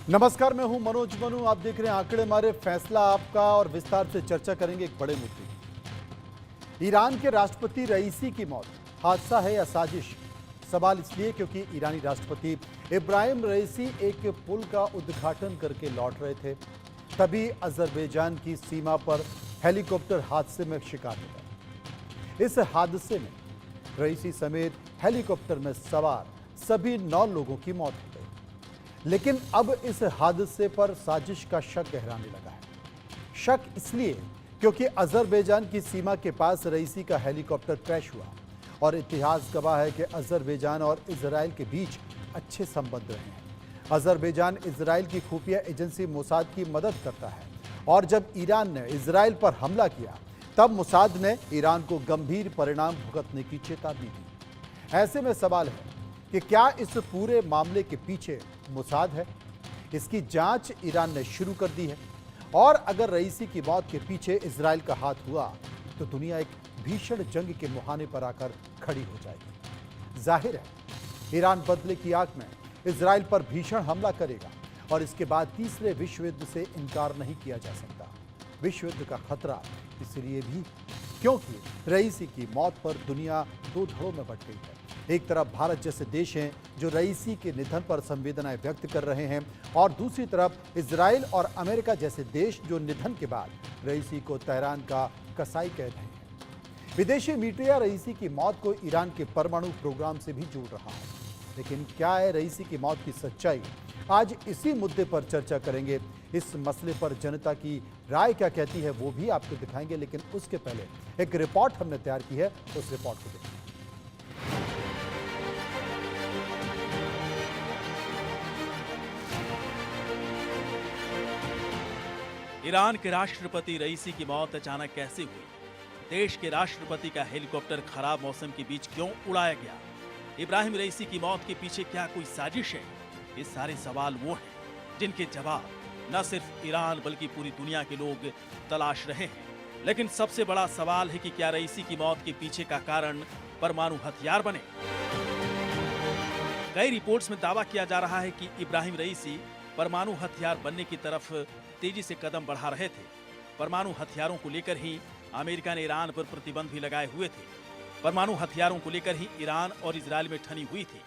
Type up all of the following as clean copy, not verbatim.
नमस्कार, मैं हूं मनोज मनु। आप देख रहे हैं आंकड़े मारे, फैसला आपका, और विस्तार से चर्चा करेंगे एक बड़े मुद्दे की। ईरान के राष्ट्रपति रईसी की मौत हादसा है या साजिश? सवाल इसलिए क्योंकि ईरानी राष्ट्रपति इब्राहिम रईसी एक पुल का उद्घाटन करके लौट रहे थे, तभी अजरबैजान की सीमा पर हेलीकॉप्टर हादसे में शिकार हो गया। इस हादसे में रईसी समेत हेलीकॉप्टर में सवार सभी 9 लोगों की मौत हो गई। लेकिन अब इस हादसे पर साजिश का शक गहराने लगा है। शक इसलिए क्योंकि अजरबैजान की सीमा के पास रईसी का हेलीकॉप्टर क्रैश हुआ और इतिहास गवाह है कि अजरबैजान और इजराइल के बीच अच्छे संबंध रहे हैं। अजरबैजान इजराइल की खुफिया एजेंसी मोसाद की मदद करता है, और जब ईरान ने इजराइल पर हमला किया तब मोसाद ने ईरान को गंभीर परिणाम भुगतने की चेतावनी दी। ऐसे में सवाल है कि क्या इस पूरे मामले के पीछे मोसाद है? इसकी जांच ईरान ने शुरू कर दी है, और अगर रईसी की मौत के पीछे इजराइल का हाथ हुआ तो दुनिया एक भीषण जंग के मुहाने पर आकर खड़ी हो जाएगी। जाहिर है, ईरान बदले की आंख में इजराइल पर भीषण हमला करेगा, और इसके बाद तीसरे विश्व युद्ध से इनकार नहीं किया जा सकता। विश्व युद्ध का खतरा इसलिए भी क्योंकि रईसी की मौत पर दुनिया 2 धड़ों में बंट गई है। एक तरफ भारत जैसे देश हैं जो रईसी के निधन पर संवेदनाएं व्यक्त कर रहे हैं, और दूसरी तरफ इजराइल और अमेरिका जैसे देश जो निधन के बाद रईसी को तेहरान का कसाई कह रहे हैं। विदेशी मीडिया रईसी की मौत को ईरान के परमाणु प्रोग्राम से भी जोड़ रहा है। लेकिन क्या है रईसी की मौत की सच्चाई? आज इसी मुद्दे पर चर्चा करेंगे। इस मसले पर जनता की राय क्या कहती है वो भी आपको दिखाएंगे, लेकिन उसके पहले एक रिपोर्ट हमने तैयार की है, उस रिपोर्ट को देखिए। ईरान के राष्ट्रपति रईसी की मौत अचानक कैसे हुई? देश के राष्ट्रपति का हेलीकॉप्टर खराब मौसम के बीच क्यों उड़ाया गया? इब्राहिम रईसी की मौत के पीछे क्या कोई साजिश है? ये सारे सवाल वो हैं जिनके जवाब न सिर्फ ईरान बल्कि पूरी दुनिया के लोग तलाश रहे हैं। लेकिन सबसे बड़ा सवाल है कि क्या रईसी की मौत के पीछे का कारण परमाणु हथियार बने? कई रिपोर्ट्स में दावा किया जा रहा है कि इब्राहिम रईसी परमाणु हथियार बनने की तरफ तेजी से कदम बढ़ा रहे थे। परमाणु हथियारों को लेकर ही अमेरिका ने ईरान पर प्रतिबंध भी लगाए हुए थे। परमाणु हथियारों को लेकर ही ईरान और इजराइल में ठनी हुई थी।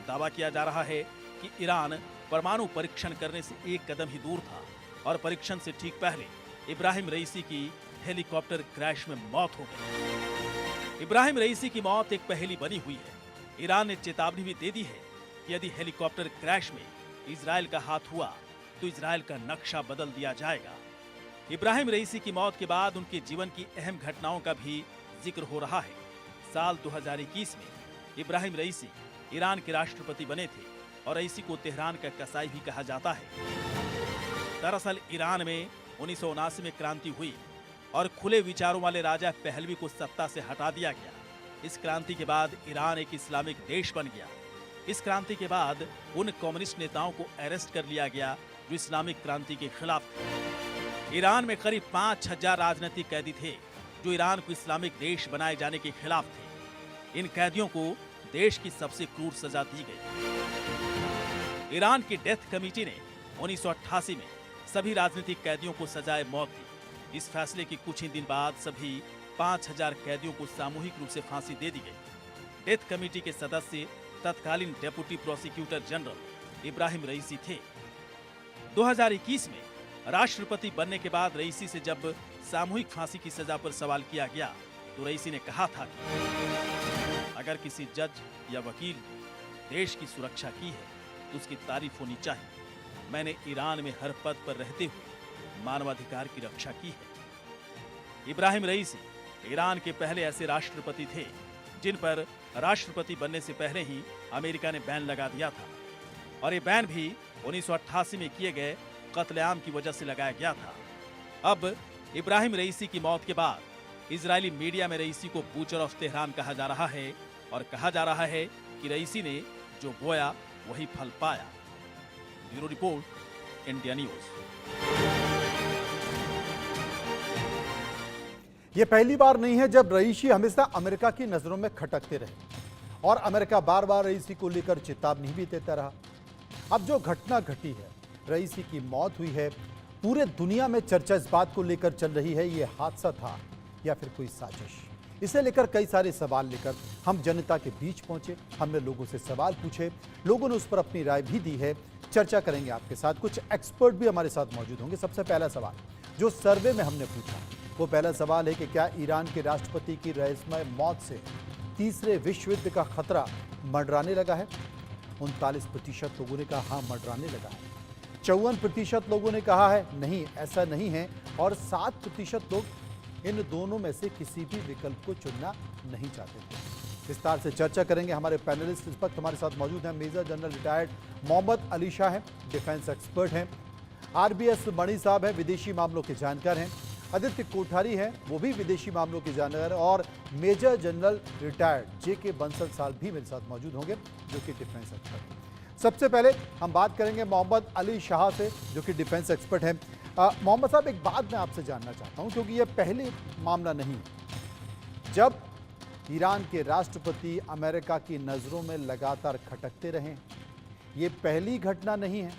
दावा किया जा रहा है कि ईरान परमाणु परीक्षण करने से एक कदम ही दूर था, और परीक्षण से ठीक पहले इब्राहिम रईसी की हेलीकॉप्टर क्रैश में मौत हो गई। इब्राहिम रईसी की मौत एक पहेली बनी हुई है। ईरान ने चेतावनी भी दे दी है कि यदि हेलीकॉप्टर क्रैश में इजराइल का हाथ हुआ तो इजराइल का नक्शा बदल दिया जाएगा। इब्राहिम रईसी की मौत के बाद उनके जीवन की अहम घटनाओं का भी जिक्र हो रहा है। साल 2021 में इब्राहिम रईसी ईरान के राष्ट्रपति बने थे, और रईसी को तेहरान का कसाई भी कहा जाता है। दरअसल ईरान में 1979 में क्रांति हुई और खुले विचारों वाले राजा पहलवी को सत्ता से हटा दिया गया। इस क्रांति के बाद ईरान एक इस्लामिक देश बन गया। इस क्रांति के बाद उन कम्युनिस्ट नेताओं को अरेस्ट कर लिया गया जो इस्लामिक क्रांति के खिलाफ थे। ईरान में करीब 5000 राजनीतिक कैदी थे जो ईरान को इस्लामिक देश बनाए जाने के खिलाफ थे। इन कैदियों को देश की सबसे क्रूर सजा दी गई। ईरान की डेथ कमेटी ने 1988 में सभी राजनीतिक कैदियों को सजाए मौत दी। इस फैसले के कुछ ही दिन बाद सभी 5000 कैदियों को सामूहिक रूप से फांसी दे दी गई। डेथ कमेटी के सदस्य तत्कालीन डेप्यूटी प्रोसिक्यूटर जनरल इब्राहिम रईसी थे। 2021 में राष्ट्रपति बनने के बाद रईसी से जब सामूहिक फांसी की सजा पर सवाल किया गया तो रईसी ने कहा था कि अगर किसी जज या वकील ने देश की सुरक्षा की है तो उसकी तारीफ होनी चाहिए। मैंने ईरान में हर पद पर रहते हुए मानवाधिकार की रक्षा की है। इब्राहिम रईसी ईरान के पहले ऐसे राष्ट्रपति थे जिन पर राष्ट्रपति बनने से पहले ही अमेरिका ने बैन लगा दिया था, और ये बैन भी 1988 में किए गए कत्लेआम की वजह से लगाया गया था। अब इब्राहिम रईसी की मौत के बाद इजरायली मीडिया में रईसी को बूचर ऑफ तेहरान कहा जा रहा है, और कहा जा रहा है कि रईसी ने जो बोया वही फल पाया। Bureau report, India news. यह पहली बार नहीं है जब रईसी हमेशा अमेरिका की नजरों में खटकते रहे, और अमेरिका बार बार रईसी को लेकर चेतावनी भी देता रहा। अब जो घटना घटी है रईसी की मौत हुई है। पूरे दुनिया में चर्चा इस बात को लेकर चल रही है, ये हादसा था या फिर कोई साजिश। इसे लेकर कई सारे सवाल लेकर हम जनता के बीच पहुंचे। हमने लोगों से सवाल पूछे, लोगों ने उस पर अपनी राय भी दी है। चर्चा करेंगे आपके साथ, कुछ एक्सपर्ट भी हमारे साथ मौजूद होंगे। सबसे पहला सवाल जो सर्वे में हमने पूछा, वो पहला सवाल है कि क्या ईरान के राष्ट्रपति की रहस्यमय मौत से तीसरे विश्व युद्ध का खतरा मंडराने लगा है? 39% लोगों ने कहा हाँ मंडराने लगा है। 54% लोगों ने कहा है नहीं ऐसा नहीं है, और 7% लोग इन दोनों में से किसी भी विकल्प को चुनना नहीं चाहते थे। विस्तार से चर्चा करेंगे। हमारे पैनलिस्ट इस वक्त हमारे साथ मौजूद हैं। Major general retired Mohammad Ali Shah हैं, डिफेंस एक्सपर्ट हैं। आरबीएस मणि साहब हैं, विदेशी मामलों के जानकार हैं। आदित्य कोठारी हैं, वो भी विदेशी मामलों के जानकार हैं। और मेजर जनरल रिटायर्ड जेके बंसल साहब भी मेरे साथ मौजूद होंगे, जो कि डिफेंस एक्सपर्ट हैं। सबसे पहले हम बात करेंगे मोहम्मद अली शाह से, जो कि डिफेंस एक्सपर्ट हैं। मोहम्मद साहब, एक बात मैं आपसे जानना चाहता हूं, क्योंकि यह पहले मामला नहीं है जब ईरान के राष्ट्रपति अमेरिका की नज़रों में लगातार खटकते रहे। ये पहली घटना नहीं है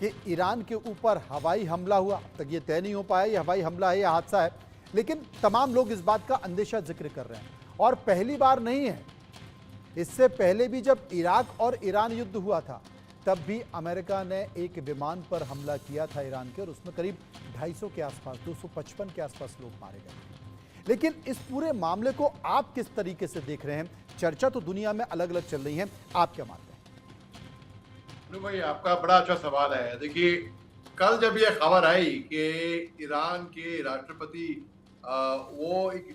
कि ईरान के ऊपर हवाई हमला हुआ। अब तक ये तय नहीं हो पाया ये हवाई हमला है या हादसा है, लेकिन तमाम लोग इस बात का अंदेशा जिक्र कर रहे हैं। और पहली बार नहीं है, इससे पहले भी जब इराक और ईरान युद्ध हुआ था, तब भी अमेरिका ने एक विमान पर हमला किया था ईरान के, और उसमें करीब 250 के आसपास 255 के आसपास लोग मारे गए। लेकिन इस पूरे मामले को आप किस तरीके से देख रहे हैं? चर्चा तो दुनिया में अलग अलग चल रही है, आप क्या मानते हैं? भाई, आपका बड़ा अच्छा सवाल है। देखिए, कल जब ये खबर आई कि ईरान के राष्ट्रपति वो एक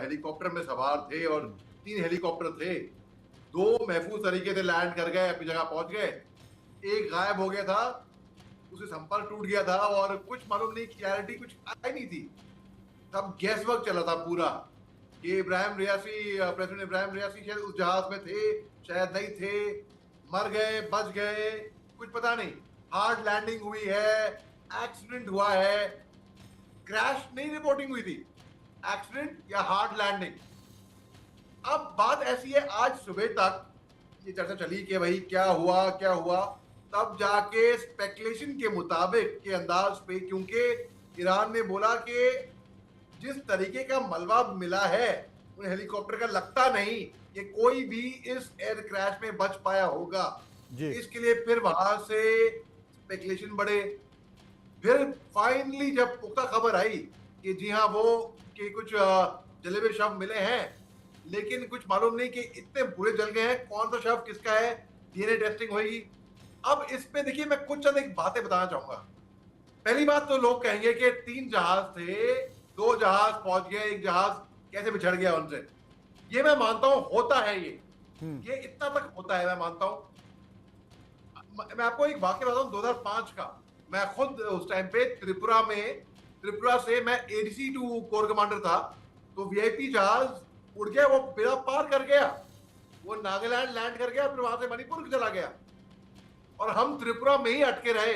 हेलीकॉप्टर में सवार थे और 3 हेलीकॉप्टर थे, 2 महफूज तरीके से लैंड कर गए, अपनी जगह पहुंच गए, एक गायब हो गया था, उसे संपर्क टूट गया था और कुछ मालूम नहीं, क्लैरिटी कुछ आई नहीं थी। तब गैस वर्क चला था पूरा कि इब्राहिम रियासी, प्रेसिडेंट इब्राहिम रियासी शायद उस जहाज में थे, शायद नहीं थे, मर गए, बच गए, कुछ पता नहीं। हार्ड लैंडिंग हुई है, एक्सीडेंट हुआ है, क्रैश नहीं रिपोर्टिंग हुई थी, एक्सीडेंट या हार्ड लैंडिंग। अब बात ऐसी है, आज सुबह तक ये चर्चा चली कि भाई क्या हुआ क्या हुआ, तब जाके स्पेकुलेशन के मुताबिक के अंदाज पे, क्योंकि ईरान ने बोला कि जिस तरीके का मलबा मिला है उन हेलीकॉप्टर का, लगता नहीं कि कोई भी इस एयर क्रैश में बच पाया होगा। इसके लिए फिर वहां से स्पेकुलेशन बढ़े। फिर फाइनली जब पुख्ता खबर आई कि जी हाँ वो कि कुछ जले हुए शव मिले हैं, लेकिन कुछ मालूम नहीं कि इतने बुरे जल गए हैं, कौन सा शव किसका है, डीएनए टेस्टिंग होगी। अब इस पे देखिए, मैं कुछ चंद एक बातें बताना चाहूंगा। पहली बात तो लोग कहेंगे कि 3 जहाज थे, 2 जहाज पहुंच गए, एक जहाज कैसे बिछड़ गया उनसे। ये मैं मानता हूं होता है, ये इतना तक होता है, मैं मानता हूं। मैं आपको एक वाक्य बताता हूं 2005 का। मैं खुद उस टाइम पे त्रिपुरा से मैं एडीसी 2 कोर कमांडर था, तो वीआईपी जहाज उड़ गया, वो बेड़ा पार कर गया, वो नागालैंड लैंड कर गया, फिर वहां से मणिपुर चला गया और हम त्रिपुरा में ही अटके रहे,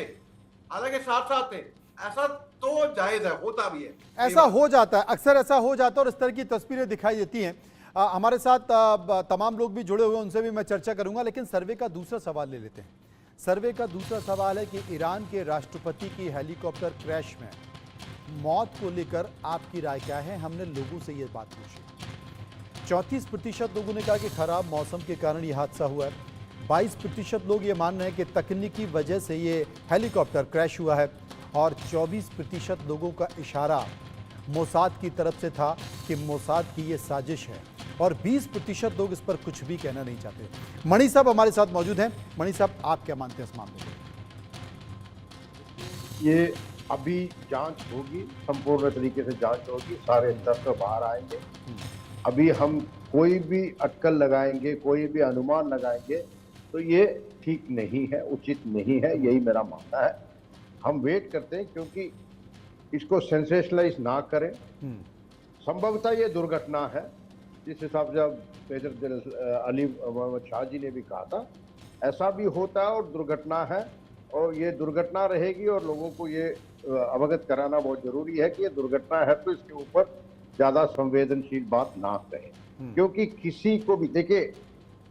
हालांकि साथ साथ थे। ऐसा तो जायज है, होता भी है, ऐसा हो जाता है, अक्सर ऐसा हो जाता है और इस तरह की तस्वीरें दिखाई देती हैं। हमारे साथ तमाम लोग भी जुड़े हुए, उनसे भी मैं चर्चा करूंगा, लेकिन सर्वे का दूसरा सवाल ले लेते हैं। सर्वे का दूसरा सवाल है कि ईरान के राष्ट्रपति की हेलीकॉप्टर क्रैश में मौत को लेकर आपकी राय क्या है? हमने लोगों से ये बात पूछी। 34% लोगों ने कहा कि खराब मौसम के कारण ये हादसा हुआ है। 22% लोग ये मान रहे हैं कि तकनीकी वजह से ये हेलीकॉप्टर क्रैश हुआ है, और 24% लोगों का इशारा मोसाद की तरफ से था कि मोसाद की ये साजिश है, और 20% लोग इस पर कुछ भी कहना नहीं चाहते। मणि साहब हमारे साथ मौजूद हैं। मणि साहब, आप क्या मानते हैं इस मामले में? ये अभी जांच होगी, संपूर्ण तरीके से जांच होगी, सारे तथ्य बाहर आएंगे। अभी हम कोई भी अटकल लगाएंगे, कोई भी अनुमान लगाएंगे तो ये ठीक नहीं है, उचित नहीं है, यही मेरा मानना है। हम वेट करते हैं, क्योंकि इसको सेंसेशनलाइज ना करें। संभवतः ये दुर्घटना है, जिस हिसाब से अब मेजर अली मोहम्मद शाह जी ने भी कहा था, ऐसा भी होता है और दुर्घटना है, और ये दुर्घटना रहेगी और लोगों को ये अवगत कराना बहुत जरूरी है कि ये दुर्घटना है, तो इसके ऊपर ज्यादा संवेदनशील बात ना करें। क्योंकि किसी को भी देखिए,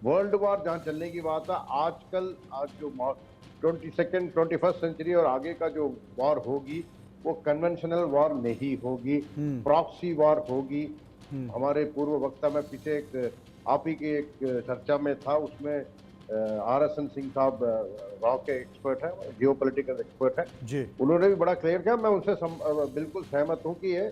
वर्ल्ड वॉर जहाँ चलने की बात है, आजकल आज जो 21st सेंचुरी और आगे का जो वॉर होगी वो कन्वेंशनल वॉर नहीं होगी, प्रॉक्सी वॉर होगी। हमारे पूर्व वक्ता में पीछे एक आप ही की एक चर्चा में था, उसमें RSN सिंह साहब रॉ के एक्सपर्ट है, जियोपॉलिटिकल एक्सपर्ट है जी। उन्होंने भी बड़ा क्लियर किया। मैं उनसे बिल्कुल सहमत हूँ कि ये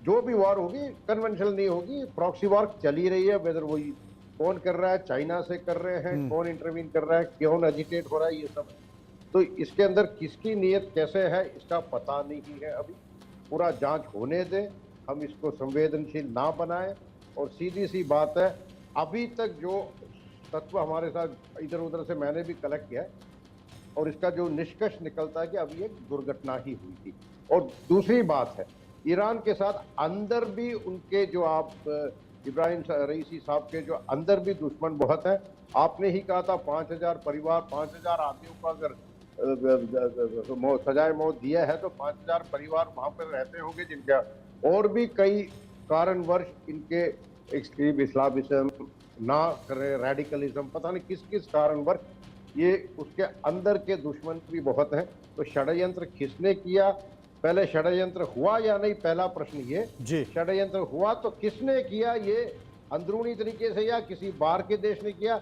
जो भी वॉर होगी कन्वेंशनल नहीं होगी, प्रॉक्सी वॉर चल ही रही है। वेदर वही कौन कर रहा है, चाइना से कर रहे हैं, कौन इंटरवीन कर रहा है, कौन एजिटेट हो रहा है, ये सब। तो इसके अंदर किसकी नीयत कैसे है इसका पता नहीं है अभी। पूरा जांच होने दें, हम इसको संवेदनशील ना बनाएं। और सीधी सी बात है, अभी तक जो तत्व हमारे साथ इधर उधर से मैंने भी कलेक्ट किया है और इसका जो निष्कर्ष निकलता है कि अभी एक दुर्घटना ही हुई थी। और दूसरी बात है, ईरान के साथ अंदर भी उनके जो आप इब्राहिम रईसी साहब के जो अंदर भी दुश्मन बहुत है। आपने ही कहा था 5000 परिवार, 5000 आदमियों को अगर सजाए मौत दिया है तो 5000 परिवार वहां पर रहते होंगे जिनका और भी कई कारणवश इनके एक्सट्रीम इस्लामिज्म ना करे, रेडिकलिज्म, पता नहीं किस किस कारणवश ये उसके अंदर के दुश्मन भी बहुत हैं। तो षड्यंत्र किसने किया, पहले षड्यंत्र हुआ या नहीं, पहला प्रश्न ये। जी। षड्यंत्र हुआ तो किसने किया, ये अंदरूनी तरीके से या किसी बाहर के देश ने किया,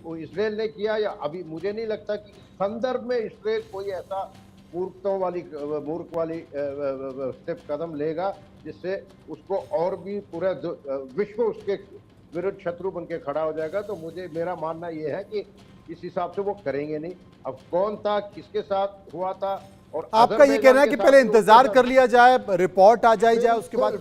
वो इसराइल ने किया, या अभी मुझे नहीं लगता कि इस संदर्भ में इसराइल कोई ऐसा मूर्ख वाली स्टेप कदम लेगा जिससे उसको और भी पूरा विश्व उसके विरुद्ध शत्रु बन के खड़ा हो जाएगा। तो मेरा मानना यह है कि इस हिसाब से वो करेंगे नहीं। अब कौन था, किसके साथ हुआ था, और आपका ये कहना है कि पहले इंतजार कर लिया जाए, रिपोर्ट आ जाए उसके बाद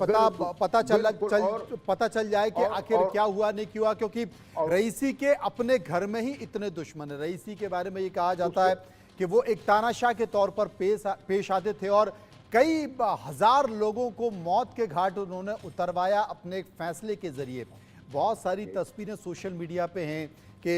पता चल जाए कि आखिर क्या हुआ नहीं हुआ, क्योंकि रईसी के अपने घर में ही इतने दुश्मन है। रईसी के बारे में ये कहा जाता है कि वो एक तानाशाह के तौर पर पेश आते थे और कई हजार लोगों को मौत के घाट उन्होंने उतरवाया अपने एक फैसले के जरिए। बहुत सारी तस्वीरें सोशल मीडिया पे हैं कि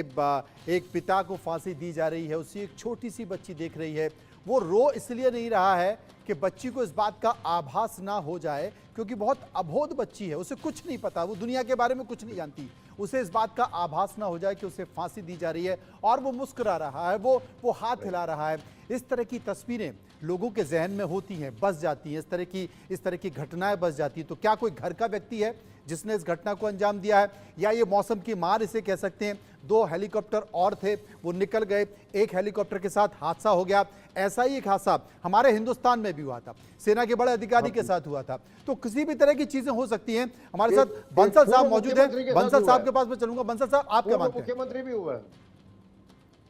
एक पिता को फांसी दी जा रही है, उसकी एक छोटी सी बच्ची देख रही है। वो रो इसलिए नहीं रहा है कि बच्ची को इस बात का आभास ना हो जाए, क्योंकि बहुत अबोध बच्ची है, उसे कुछ नहीं पता, वो दुनिया के बारे में कुछ नहीं जानती। उसे इस बात का आभास ना हो जाए कि उसे फांसी दी जा रही है और वो मुस्कुरा रहा है, वो हाथ हिला रहा है। इस तरह की तस्वीरें लोगों के जहन में होती हैं, बस जाती हैं, इस तरह की घटनाएं बस जाती हैं। तो क्या कोई घर का व्यक्ति है जिसने इस घटना को अंजाम दिया है, या ये मौसम की मार इसे कह सकते हैं? 2 हेलीकॉप्टर और थे, वो निकल गए, एक हेलीकॉप्टर के साथ हादसा हो गया। ऐसा ही एक हादसा हमारे हिंदुस्तान में भी हुआ था, सेना के बड़े अधिकारी के साथ हुआ था। तो किसी भी तरह की चीजें हो सकती हैं। हमारे साथ बंसल साहब मौजूद हैं, बंसल साहब के पास मैं चलूंगा। बंसल साहब, आप क्या मानते हैं? मुख्यमंत्री भी हुआ है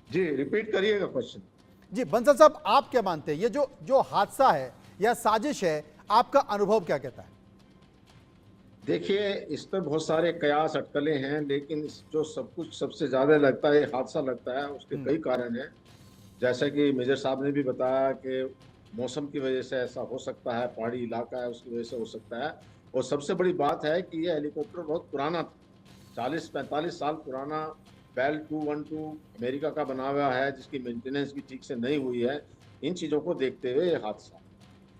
जी, रिपीट करिएगा क्वेश्चन। जी बंसल साहब, आप क्या मानते हैं, ये जो हादसा है या साजिश है, आपका अनुभव क्या कहता है? देखिए, इस पर बहुत सारे कयास अटकलें हैं, लेकिन जो सब कुछ सबसे ज्यादा लगता है, हादसा लगता है, उसके कई कारण हैं। जैसा कि मेजर साहब ने भी बताया कि मौसम की वजह से ऐसा हो सकता है, पहाड़ी इलाका है उसकी वजह से हो सकता है। और सबसे बड़ी बात है कि ये हेलीकॉप्टर बहुत पुराना, 40-45 साल पुराना, बेल 212 अमेरिका का बना हुआ है, जिसकी मेंटेनेंस भी ठीक से नहीं हुई है। इन चीज़ों को देखते हुए ये हादसा,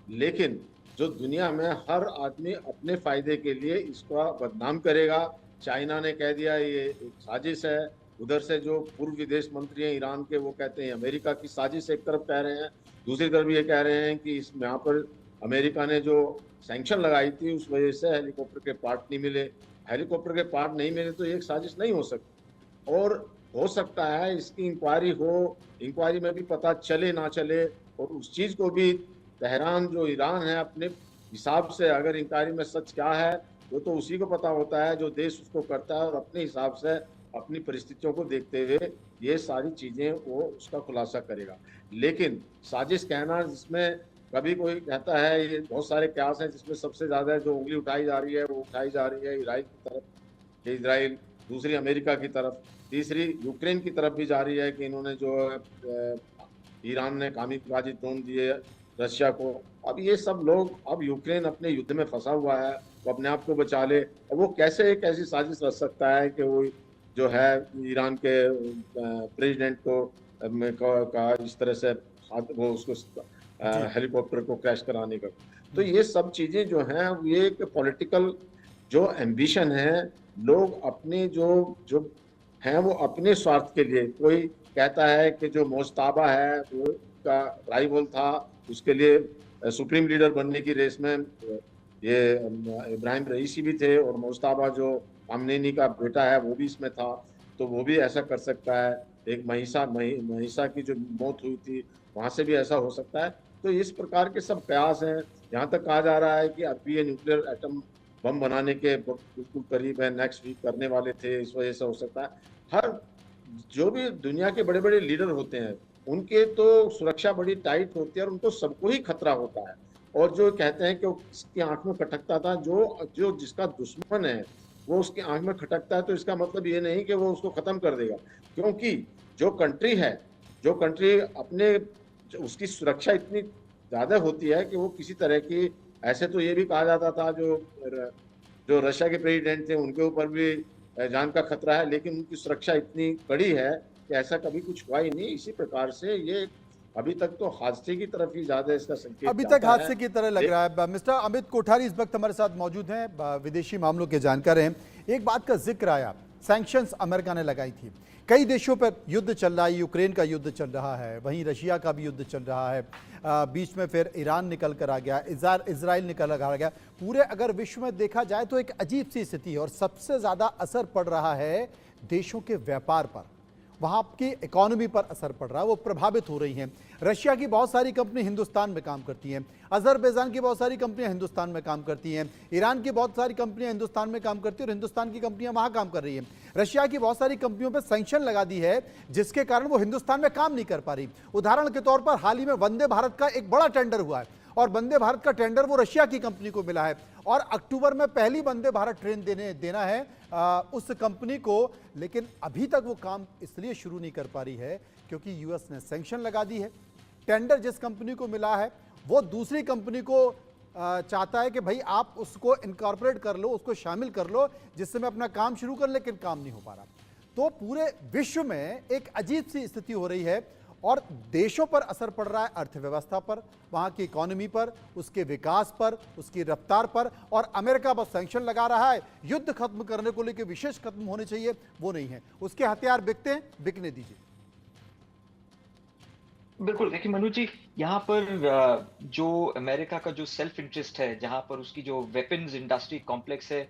लेकिन जो दुनिया में हर आदमी अपने फायदे के लिए इसका बदनाम करेगा। चाइना ने कह दिया ये एक साजिश है, उधर से जो पूर्व विदेश मंत्री हैं ईरान के, वो कहते हैं अमेरिका की साजिश एक तरफ कह रहे हैं, दूसरी तरफ ये कह रहे हैं कि इसमें यहाँ पर अमेरिका ने जो सैंक्शन लगाई थी उस वजह से हेलीकॉप्टर के पार्ट नहीं मिले। हेलीकॉप्टर के पार्ट नहीं मिले तो एक साजिश नहीं हो सकती। और हो सकता है इसकी इंक्वायरी हो, इंक्वायरी में भी पता चले ना चले, और उस चीज़ को भी तेहरान जो ईरान है अपने हिसाब से, अगर इंक्वायरी में सच क्या है वो तो उसी को पता होता है, जो देश उसको करता है, और अपने हिसाब से अपनी परिस्थितियों को देखते हुए ये सारी चीज़ें वो उसका खुलासा करेगा। लेकिन साजिश कहना, जिसमें कभी कोई कहता है, ये बहुत सारे कयास हैं, जिसमें सबसे ज़्यादा जो उंगली उठाई जा रही है वो उठाई जा रही है इसराइल की तरफ, कि इसराइल, दूसरी अमेरिका की तरफ, तीसरी यूक्रेन की तरफ भी जा रही है कि इन्होंने जो ईरान ने कामियाबी ड्रोन दिए रशिया को। अब ये सब लोग, अब यूक्रेन अपने युद्ध में फंसा हुआ है, वो अपने आप को बचा ले, और वो कैसे एक ऐसी साजिश रच सकता है कि वो जो है ईरान के प्रेसिडेंट को का इस तरह से वो उसको हेलीकॉप्टर को क्रैश कराने का। तो ये सब चीजें जो हैं, ये एक पॉलिटिकल जो एम्बिशन है, लोग अपने जो हैं वो अपने स्वार्थ के लिए, कोई कहता है कि जो मोजताबा है वो का राइवल था, उसके लिए सुप्रीम लीडर बनने की रेस में ये इब्राहिम रईसी भी थे, और मोजताबा जो खामनेनी का बेटा है वो भी इसमें था, तो वो भी ऐसा कर सकता है। एक महिसा की जो मौत हुई थी वहां से भी ऐसा हो सकता है। तो इस प्रकार के सब कयास हैं। यहाँ तक कहा जा रहा है कि अभी ये न्यूक्लियर एटम बम बनाने के बिल्कुल करीब है, नेक्स्ट वीक करने वाले थे, इस वजह से हो सकता है। हर जो भी दुनिया के बड़े बड़े लीडर होते हैं उनके तो सुरक्षा बड़ी टाइट होती है और उनको सबको ही खतरा होता है। और जो कहते हैं कि उसकी आंख में खटकता था, जो जो जिसका दुश्मन है वो उसकी आंख में खटकता है, तो इसका मतलब ये नहीं कि वो उसको खत्म कर देगा। क्योंकि जो कंट्री है, जो कंट्री अपने उसकी सुरक्षा इतनी ज्यादा होती है कि वो किसी तरह की, ऐसे तो ये भी कहा जाता था जो जो रशिया के प्रेसिडेंट थे उनके ऊपर भी जान का खतरा है, लेकिन उनकी सुरक्षा इतनी कड़ी है कि ऐसा कभी कुछ हुआ ही नहीं। इसी प्रकार से ये अभी तक तो हादसे की तरफ ही ज्यादा इसका संकेत अभी तक जाता हादसे है। की तरह लग रहा है। मिस्टर अमित कोठारी इस वक्त हमारे साथ मौजूद हैं, विदेशी मामलों के जानकार हैं। एक बात का जिक्र आया, सैंक्शंस अमेरिका ने लगाई थी, कई देशों पर युद्ध चल रहा है, यूक्रेन का युद्ध चल रहा है, वहीं रशिया का भी युद्ध चल रहा है, बीच में फिर ईरान निकल कर आ गया, इजराइल निकल कर आ गया। पूरे अगर विश्व में देखा जाए तो एक अजीब सी स्थिति है और सबसे ज़्यादा असर पड़ रहा है देशों के व्यापार पर, वहाँ की इकोनॉमी पर असर पड़ रहा है, वो प्रभावित हो रही हैं। रशिया की बहुत सारी कंपनी हिंदुस्तान में काम करती हैं, अजरबैजान की बहुत सारी कंपनियां हिंदुस्तान में काम करती हैं, ईरान की बहुत सारी कंपनियां हिंदुस्तान में काम करती हैं और हिंदुस्तान की कंपनियां वहाँ काम कर रही हैं। रशिया की बहुत सारी कंपनियों पर सैंक्शन लगा दी है जिसके कारण वो हिंदुस्तान में काम नहीं कर पा रही। उदाहरण के तौर पर हाल ही में वंदे भारत का एक बड़ा टेंडर हुआ है और वंदे भारत का टेंडर वो रशिया की कंपनी को मिला है और अक्टूबर में पहली वंदे भारत ट्रेन देना है उस कंपनी को, लेकिन अभी तक वो काम इसलिए शुरू नहीं कर पा रही है क्योंकि यूएस ने सैंक्शन लगा दी है। टेंडर जिस कंपनी को मिला है वो दूसरी कंपनी को चाहता है कि भाई आप उसको इनकॉर्पोरेट कर लो, उसको शामिल कर लो, जिससे मैं अपना काम शुरू कर, लेकिन काम नहीं हो पा रहा। तो पूरे विश्व में एक अजीब सी स्थिति हो रही है और देशों पर असर पड़ रहा है, अर्थव्यवस्था पर, वहाँ की इकोनॉमी पर, उसके विकास पर, उसकी रफ्तार पर। और अमेरिका बस सैंक्शन लगा रहा है, युद्ध खत्म करने को लेकर विशेष कदम होने चाहिए, वो नहीं है। उसके हथियार बिकते हैं, बिकने दीजिए। बिल्कुल, देखिए मनु जी, यहाँ पर जो अमेरिका का जो सेल्फ इंटरेस्ट है, जहाँ पर उसकी जो वेपन्स इंडस्ट्री कॉम्प्लेक्स है,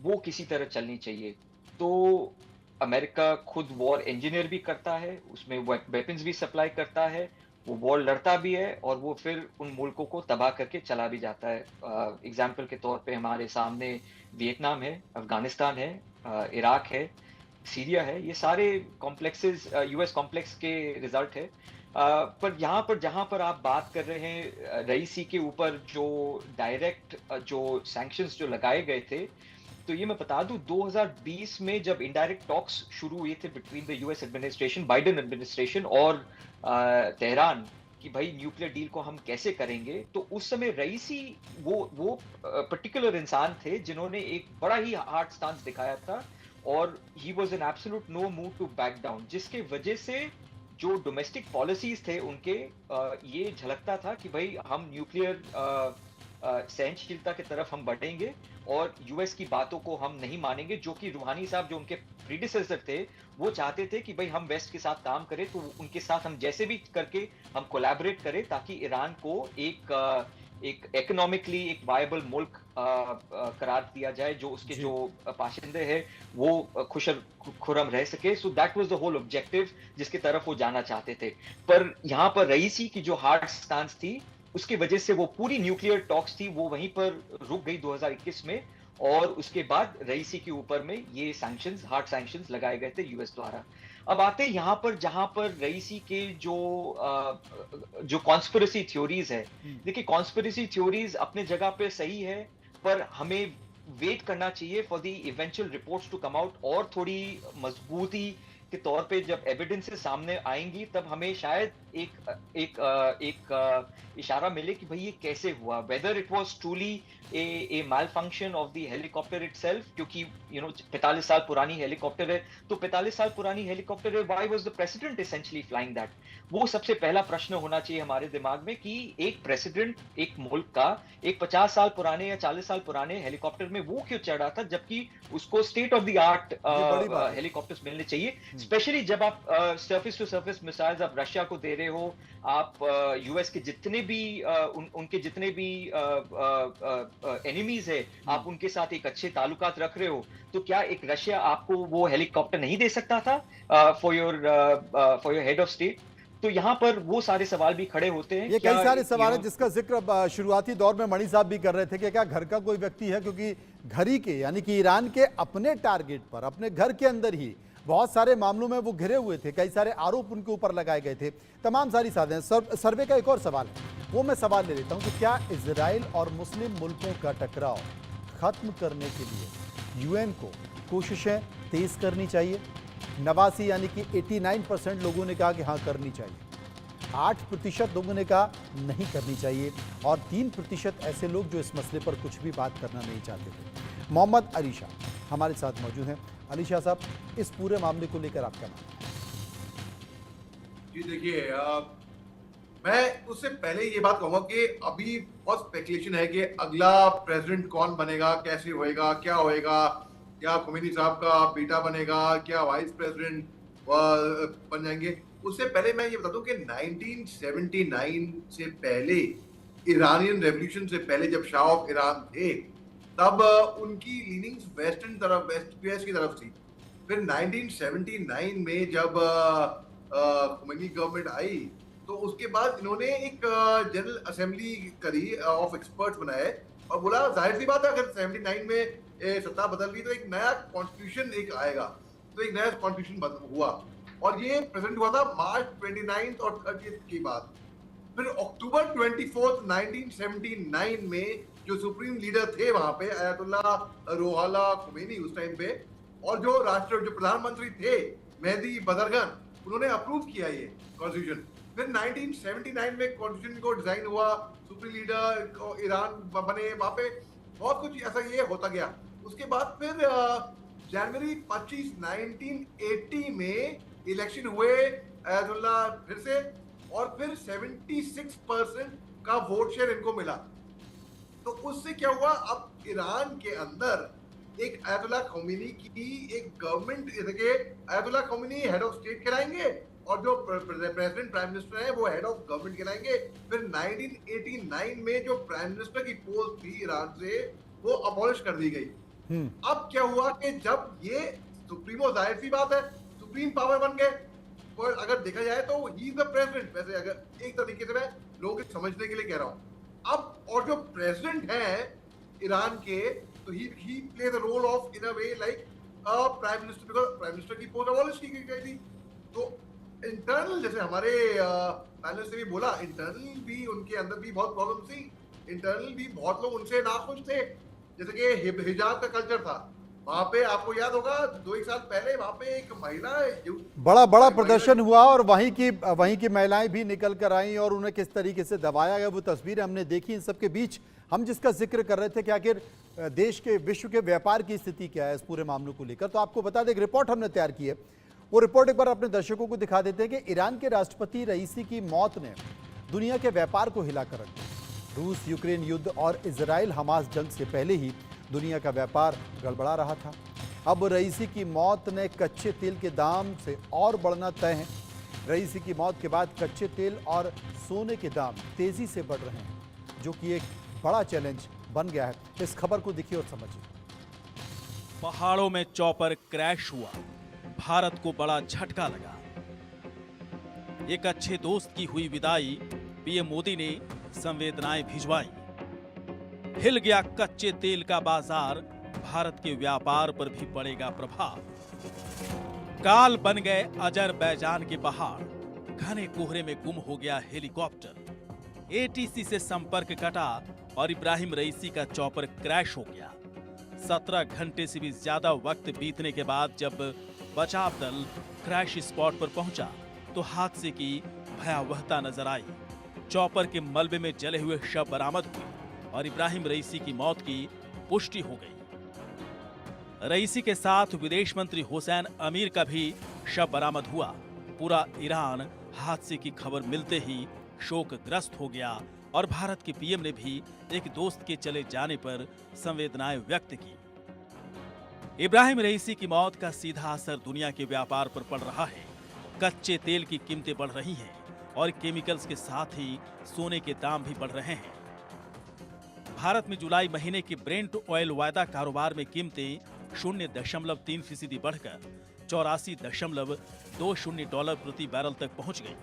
वो किसी तरह चलनी चाहिए। तो अमेरिका खुद वॉर इंजीनियर भी करता है, उसमें वेपन्स भी सप्लाई करता है, वो वॉर लड़ता भी है और वो फिर उन मुल्कों को तबाह करके चला भी जाता है। एग्जाम्पल के तौर पे हमारे सामने वियतनाम है, अफगानिस्तान है, इराक है, सीरिया है, ये सारे कॉम्प्लेक्सेस यूएस कॉम्प्लेक्स के रिजल्ट है। पर यहाँ पर जहाँ पर आप बात कर रहे हैं रईसी के ऊपर जो डायरेक्ट जो सैंक्शंस जो लगाए गए थे, तो ये मैं बता दूं 2020 में जब इनडायरेक्ट टॉक्स शुरू हुए थे between the US administration, Biden administration और तेहरान कि भाई न्यूक्लियर डील को हम कैसे करेंगे, तो उस समय रईसी वो पर्टिकुलर इंसान थे जिन्होंने एक बड़ा ही हार्ड स्टांस दिखाया था और he was an absolute no move to back down, जिसके वजह से जो डोमेस्टिक पॉलिसीज थे उनके ये झलकता था कि भाई हम न्यूक्लियर सहनशीलता की तरफ हम बढ़ेंगे और यूएस की बातों को हम नहीं मानेंगे, जो कि रूहानी साहब जो उनके प्रीडिसेसर थे वो चाहते थे कि भाई हम वेस्ट के साथ काम करें, तो उनके साथ हम जैसे भी करके हम कोलैबोरेट करें ताकि ईरान को एक इकोनॉमिकली एक वायबल मुल्क करार दिया जाए, जो उसके जो पाशिंदे हैं वो खुरम रह सके। So that was the whole objective जिसकी तरफ वो जाना चाहते थे। पर यहाँ पर रईसी की जो हार्ड स्टांस थी उसकी वजह से वो पूरी न्यूक्लियर टॉक्स थी वो वहीं पर रुक गई 2021 में, और उसके बाद रईसी के ऊपर में ये सैंक्शंस, हार्ड सैंक्शंस लगाए गए थे यूएस द्वारा। अब आते हैं यहाँ पर जहां पर रईसी के जो कॉन्स्पिरेसी थ्योरीज है। देखिए कॉन्स्पिरेसी थ्योरीज अपने जगह पे सही है, पर हमें वेट करना चाहिए for the eventual reports to come out, और थोड़ी मजबूती के तौर पे जब एविडेंसेस सामने आएंगी तब हमें शायद एक इशारा मिले कि भाई ये कैसे हुआ, whether it was truly A mall function of the helicopter itself, क्योंकि 45 साल पुरानी हेलीकॉप्टर है, तो 45 साल पुरानी हेलीकॉप्टर है, why was the president essentially flying that? वो सबसे पहला प्रश्न होना चाहिए हमारे दिमाग में कि एक प्रेसिडेंट एक मुल्क का एक 50 साल पुराने या 40 साल पुराने हेलीकॉप्टर में वो क्यों चढ़ा था, जबकि उसको स्टेट ऑफ द आर्ट बड़ी बात है। हेलीकॉप्टर्स मिलने चाहिए, स्पेशली जब आप सरफेस टू सरफेस मिसाइल्स आप रशिया को दे रहे हो, आप यूएस के जितने भी उनके जितने भी एनिमीज है, आप उनके साथ एक अच्छे ताल्लुकात रख रहे हो, तो क्या एक रशिया आपको वो हेलीकॉप्टर नहीं दे सकता था for your head of state? तो यहाँ पर वो सारे सवाल भी खड़े होते हैं। ये क्या, कई सारे सवाल you हैं know, जिसका जिक्र अब शुरुआती दौर में मणि साहब भी कर रहे थे कि क्या घर का कोई व्यक्ति है, क्योंकि घर ही के यानी कि ईरान के अपने टारगेट पर, अपने घर के अंदर ही बहुत सारे मामलों में वो घिरे हुए थे, कई सारे आरोप उनके ऊपर लगाए गए थे, तमाम सारी साधन। सर्वे का एक और सवाल है, वो मैं सवाल ले लेता हूँ कि क्या इजराइल और मुस्लिम मुल्कों का टकराव खत्म करने के लिए यूएन को कोशिशें तेज करनी चाहिए? 89 यानी कि 89% लोगों ने कहा कि हाँ करनी चाहिए, 8% लोगों ने कहा नहीं करनी चाहिए, और 3% ऐसे लोग जो इस मसले पर कुछ भी बात करना नहीं चाहते थे। मोहम्मद अली शाह हमारे साथ मौजूद हैं। अली शाह साहब, इस पूरे मामले को लेकर आपका मानना है? जी देखिए, मैं उससे पहले ये बात कहूंगा कि अभी बहुत स्पेकुलेशन है कि अगला प्रेसिडेंट कौन बनेगा, कैसे होएगा, क्या होएगा, क्या खुमैनी साहब का बेटा बनेगा, क्या वाइस प्रेसिडेंट बन जाएंगे। उससे पहले मैं ये बता दूं कि 1979 से पहले, ईरानियन रेवोल्यूशन से पहले जब शाह ऑफ ईरान थे, तब उनकी लीनिंग्स वेस्टर्न तरफ, वेस्ट की तरफ थी। फिर 1979 में जब खुमैनी गवर्नमेंट आई, तो उसके बाद इन्होंने एक जनरल असेंबली करी, ऑफ एक्सपर्ट्स बनाए, और बोला जाहिर सी बात है अगर 79 में सत्ता बदल गई तो एक नया कॉन्स्टिट्यूशन एक आएगा। तो एक नया कॉन्स्टिट्यूशन हुआ, और ये प्रेजेंट हुआ था मार्च 29 और 30 की बात। फिर अक्टूबर 24 1979 में जो सुप्रीम लीडर थे वहां पे, अयतुल्लाह रूहुल्लाह खुमैनी उस टाइम पे, और जो प्रधानमंत्री थे मेहदी बदरगन, उन्होंने अप्रूव किया ये कॉन्स्टिट्यूशन। फिर 1979 में कॉन्स्टिट्यूशन को डिजाइन हुआ, सुप्रीम लीडर ईरान बने, वहां पे बहुत कुछ ऐसा ये होता गया। उसके बाद फिर जनवरी 25 1980 में इलेक्शन हुए अयतुल्लाह फिर से, और फिर 76% का वोट शेयर इनको मिला। तो उससे क्या हुआ, अब ईरान के अंदर एक अयतुल्लाह खुमैनी की एक गवर्नमेंट, देखिए Ayatollah Khomeini head of state कहलाएंगे, और जो प्रेसिडेंट प्राइम मिनिस्टर है वो हेड ऑफ गवर्नमेंट कहलाएंगे। फिर 1989 में जो प्राइम मिनिस्टर की पोस्ट थी ईरान से, वो अबॉलिश कर दी गई। अब क्या हुआ कि जब ये सुप्रीमो, जाहिर सी बात है सुप्रीम पावर बन गए, और अगर देखा जाए तो ही इज द प्रेसिडेंट, वैसे अगर एक तरीके से मैं लोगों को समझने के लिए कह रहा हूँ। अब और जो प्रेसिडेंट है ईरान के, तो ही play the role of in a way like prime minister, because prime minister की पोस्ट अबॉलिश की गई थी। तो इंटरनल, जैसे हमारे पैनल से भी बोला, इंटरनल भी उनके अंदर भी बहुत प्रॉब्लम थी, इंटरनल भी बहुत लोग उनसे नाखुश थे। जैसे कि हिजाब का कल्चर था वहां पे, आपको याद होगा 2-1 साल पहले वहां पे एक महिला बड़ा प्रदर्शन हुआ, और वहीं की महिलाएं भी निकल कर आई और उन्हें किस तरीके से दबाया गया, वो तस्वीरें हमने देखी। इन सबके बीच हम जिसका जिक्र कर रहे थे कि आखिर देश के, विश्व के व्यापार की स्थिति क्या है इस पूरे मामले को लेकर, तो आपको बता दें एक रिपोर्ट हमने तैयार की है। वो रिपोर्ट एक बार अपने दर्शकों को दिखा देते हैं कि ईरान के राष्ट्रपति रईसी की मौत ने दुनिया के व्यापार को हिलाकर रख दिया। रूस यूक्रेन युद्ध और इजराइल हमास जंग से पहले ही दुनिया का व्यापार गड़बड़ा रहा था। अब रईसी की मौत ने कच्चे तेल के दाम से और बढ़ना तय है। रईसी की मौत के बाद कच्चे तेल और सोने के दाम तेजी से बढ़ रहे हैं, जो कि एक बड़ा चैलेंज बन गया है। इस खबर को देखिए और समझिए। पहाड़ों में चॉपर क्रैश हुआ, भारत को बड़ा झटका लगा। एक अच्छे दोस्त की हुई विदाई, पीएम मोदी ने संवेदनाएं भिजवाई। हिल गया कच्चे तेल का बाजार, भारत के व्यापार पर भी पड़ेगा प्रभाव। काल बन गए अजरबैजान के पहाड़, घने कोहरे में गुम हो गया हेलीकॉप्टर। एटीसी से संपर्क कटा और इब्राहिम रईसी का चॉपर क्रैश हो गया। 17 घंटे से भी ज्यादा वक्त बीतने के बाद जब बचाव दल क्रैश स्पॉट पर पहुंचा, तो हादसे की भयावहता नजर आई। चॉपर के मलबे में जले हुए शव बरामद हुए और इब्राहिम रईसी की मौत की पुष्टि हो गई। रईसी के साथ विदेश मंत्री हुसैन अमीर का भी शव बरामद हुआ। पूरा ईरान हादसे की खबर मिलते ही शोकग्रस्त हो गया और भारत के पीएम ने भी एक दोस्त के चले जाने पर संवेदनाएं व्यक्त की। इब्राहिम रईसी की मौत का सीधा असर दुनिया के व्यापार पर पड़ रहा है। कच्चे तेल की कीमतें बढ़ रही हैं और केमिकल्स के साथ ही सोने के दाम भी बढ़ रहे हैं। भारत में जुलाई महीने के ब्रेंट ऑयल वायदा कारोबार में कीमतें 0.3% बढ़कर $84.20 प्रति बैरल तक पहुंच गई।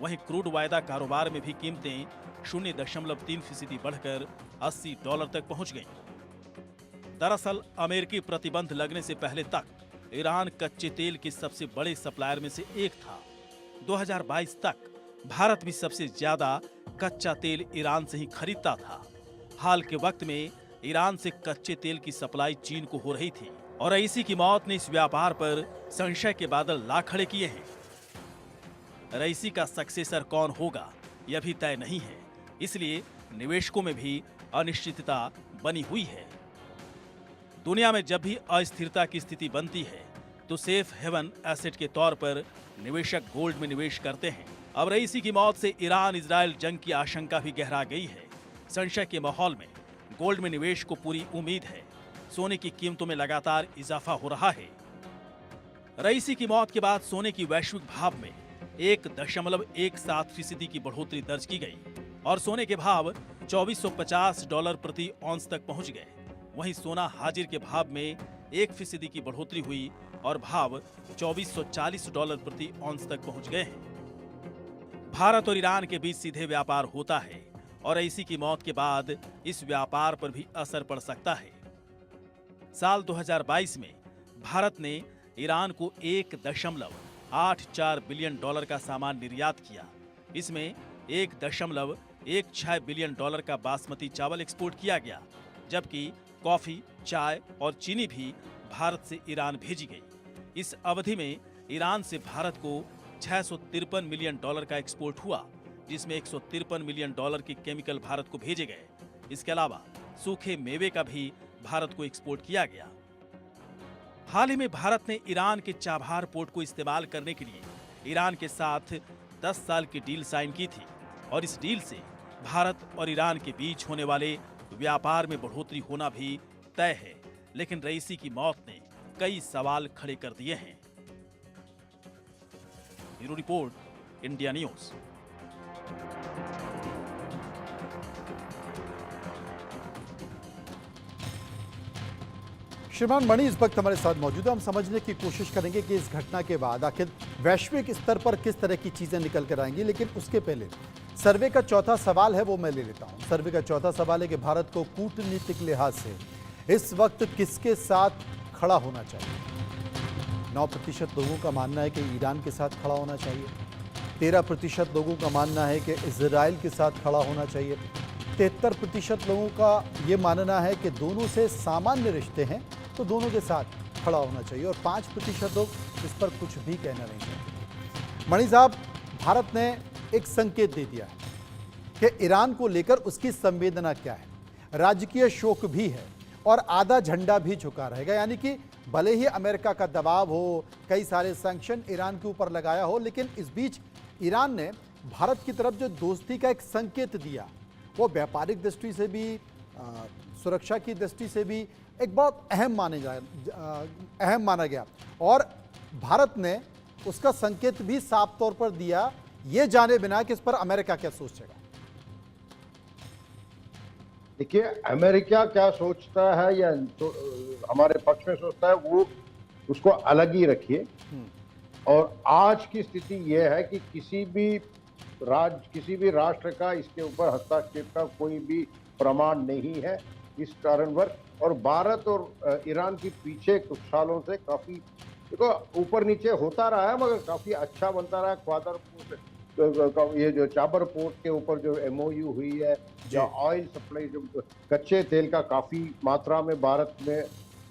वहीं क्रूड वायदा कारोबार में भी कीमतें 0.3% बढ़कर $80 तक पहुंच गईं। दरअसल अमेरिकी प्रतिबंध लगने से पहले तक ईरान कच्चे तेल के सबसे बड़े सप्लायर में से एक था। 2022 तक भारत भी सबसे ज्यादा कच्चा तेल ईरान से ही खरीदता था। हाल के वक्त में ईरान से कच्चे तेल की सप्लाई चीन को हो रही थी और रईसी की मौत ने इस व्यापार पर संशय के बादल ला खड़े किए हैं। रईसी का सक्सेसर कौन होगा यह भी तय नहीं है, इसलिए निवेशकों में भी अनिश्चितता बनी हुई है। दुनिया में जब भी अस्थिरता की स्थिति बनती है तो सेफ हेवन एसेट के तौर पर निवेशक गोल्ड में निवेश करते हैं। अब रईसी की मौत से ईरान इजरायल जंग की आशंका भी गहरा गई है। संशय के माहौल में गोल्ड में निवेश को पूरी उम्मीद है। सोने की कीमतों में लगातार इजाफा हो रहा है। रईसी की मौत के बाद सोने की वैश्विक भाव में 1.17% की बढ़ोतरी दर्ज की गई और सोने के भाव $2450 प्रति औंस तक पहुंच गए। वहीं सोना हाजिर के भाव में 1% की बढ़ोतरी हुई और भाव $2440 प्रति औंस तक पहुंच गए हैं। भारत और ईरान के बीच सीधे व्यापार होता है और रईसी की मौत के बाद इस व्यापार पर भी असर पड़ सकता है। साल 2022 में भारत ने ईरान को $1.84 बिलियन का सामान निर्यात किया। इसमें $1.16 बिलियन का बासमती चावल एक्सपोर्ट किया गया, जबकि कॉफी, चाय और चीनी भी भारत से ईरान भेजी गई। इस अवधि में ईरान से भारत को $653 मिलियन का एक्सपोर्ट हुआ, जिसमें $153 मिलियन के केमिकल भारत को भेजे गए। इसके अलावा सूखे मेवे का भी भारत को एक्सपोर्ट किया गया। हाल ही में भारत ने ईरान के चाबहार पोर्ट को इस्तेमाल करने के लिए ईरान के साथ 10 साल की डील साइन की थी और इस डील से भारत और ईरान के बीच होने वाले व्यापार में बढ़ोतरी होना भी तय है। लेकिन रईसी की मौत ने कई सवाल खड़े कर दिए हैं। Bureau report, India news. श्रीमान मणि इस वक्त हमारे साथ मौजूद है। हम समझने की कोशिश करेंगे कि इस घटना के बाद आखिर वैश्विक स्तर पर किस तरह की चीजें निकल कर आएंगी, लेकिन उसके पहले सर्वे का चौथा सवाल है वो मैं ले लेता हूं। सर्वे का चौथा सवाल है कि भारत को कूटनीतिक लिहाज से इस वक्त किसके साथ खड़ा होना चाहिए। 9% लोगों का मानना है कि ईरान के साथ खड़ा होना चाहिए। 13% लोगों का मानना है कि इजराइल के साथ खड़ा होना चाहिए। 73% लोगों का ये मानना है कि दोनों से सामान्य रिश्ते हैं तो दोनों के साथ खड़ा होना चाहिए और 5% लोग इस पर कुछ भी कहना नहीं चाहते। मणि साहब, भारत ने एक संकेत दे दिया है कि ईरान को लेकर उसकी संवेदना क्या है। राजकीय शोक भी है और आधा झंडा भी झुका रहेगा, यानी कि भले ही अमेरिका का दबाव हो, कई सारे सैंक्शन ईरान के ऊपर लगाया हो, लेकिन इस बीच ईरान ने भारत की तरफ जो दोस्ती का एक संकेत दिया वो व्यापारिक दृष्टि से भी, सुरक्षा की दृष्टि से भी एक बहुत अहम माना गया और भारत ने उसका संकेत भी साफ तौर पर दिया, ये जाने बिना कि इस पर अमेरिका क्या सोचेगा। देखिए, अमेरिका क्या सोचता है या तो हमारे पक्ष में सोचता है वो उसको अलग ही रखिए। और आज की स्थिति यह है कि किसी भी राष्ट्र का इसके ऊपर हस्तक्षेप का कोई भी प्रमाण नहीं है। इस कारणवश और भारत और ईरान के पीछे कुछ सालों से काफी देखो ऊपर नीचे होता रहा है, मगर काफी अच्छा बनता रहा है। क्वादर पोर्ट, ये जो चाबर पोर्ट के ऊपर जो MOU हुई है, या ऑयल सप्लाई, जो कच्चे तेल का काफी मात्रा में भारत में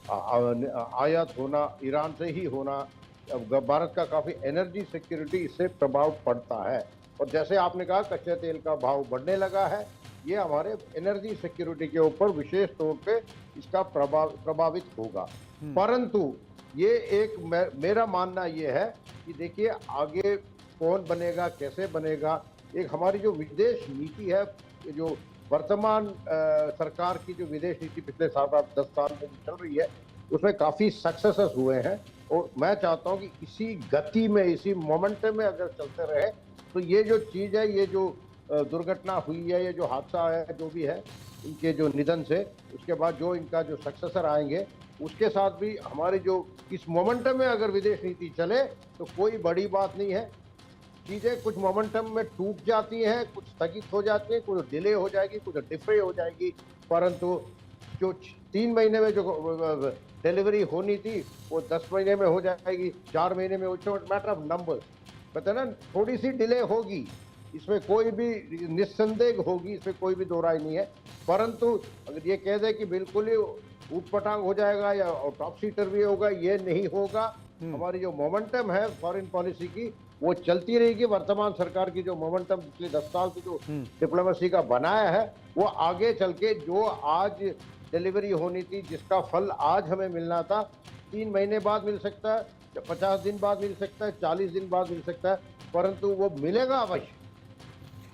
आयात होना, ईरान से ही होना, भारत का काफी एनर्जी सिक्योरिटी इससे प्रभाव पड़ता है। और जैसे आपने कहा कच्चे तेल का भाव बढ़ने लगा है, ये हमारे एनर्जी सिक्योरिटी के ऊपर विशेष तौर पे इसका प्रभावित होगा। परंतु ये एक मेरा मानना ये है कि देखिए आगे कौन बनेगा, कैसे बनेगा, एक हमारी जो विदेश नीति है, जो वर्तमान सरकार की जो विदेश नीति पिछले 7-8-10 साल में चल रही है, उसमें काफी सक्सेसेस हुए हैं और मैं चाहता हूं कि इसी गति में, इसी मोमेंटम में अगर चलते रहे तो ये जो चीज है, ये जो दुर्घटना हुई है, ये जो हादसा है, जो भी है इनके जो निधन से, उसके बाद जो इनका जो सक्सेसर आएंगे उसके साथ भी हमारे जो इस मोमेंटम में अगर विदेश नीति चले तो कोई बड़ी बात नहीं है। चीजें कुछ मोमेंटम में टूट जाती हैं, कुछ स्थगित हो जाती हैं, कुछ डिले हो जाएगी, कुछ डिफरे हो जाएगी, परंतु जो 3 महीने में जो डिलीवरी होनी थी वो 10 महीने में हो जाएगी, 4 महीने में। मैटर ऑफ नंबर्स, पता ना, थोड़ी सी डिले होगी, इसमें कोई भी निस्संदेह होगी, इसमें कोई भी दो राय नहीं है। परंतु अगर ये कह दे कि बिल्कुल ही ऊटपटांग हो जाएगा या टॉप सीटर भी होगा, ये नहीं होगा। हमारी जो मोमेंटम है फॉरेन पॉलिसी की वो चलती रहेगी। वर्तमान सरकार की जो मोमेंटम पिछले 10 साल से जो डिप्लोमेसी का बनाया है वो आगे चल के जो आज डिलीवरी होनी थी, जिसका फल आज हमें मिलना था, 3 महीने बाद मिल सकता है, 50 दिन बाद मिल सकता है, 40 दिन बाद मिल सकता है, परंतु वो मिलेगा अवश्य।